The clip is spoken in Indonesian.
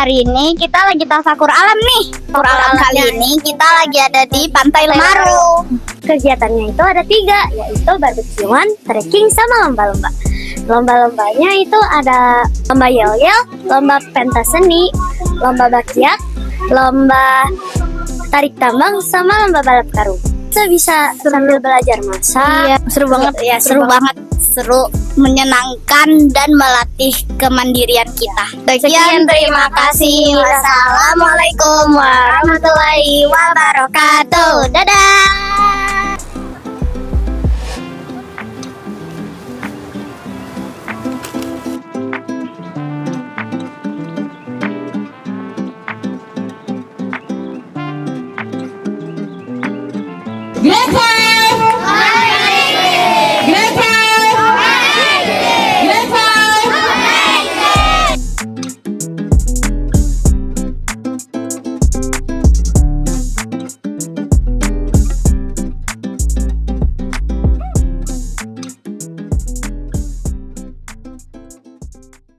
hari ini kita lagi tafakur alam nih. Tafakur alam kali ini kita lagi ada di Pantai Lemaru. Kegiatannya itu ada 3, yaitu barbekyuan, trekking, sama lomba-lomba. Lomba-lombanya itu ada lomba yel-yel, lomba pentas seni, lomba bakyak, lomba tarik tambang, sama lomba balap karung. Kita bisa sambil belajar masak. Iya, seru banget ya, seru banget. Seru, menyenangkan, dan melatih kemandirian kita. Sekian, terima kasih. Wassalamualaikum warahmatullahi wabarakatuh. Dadah. Biasa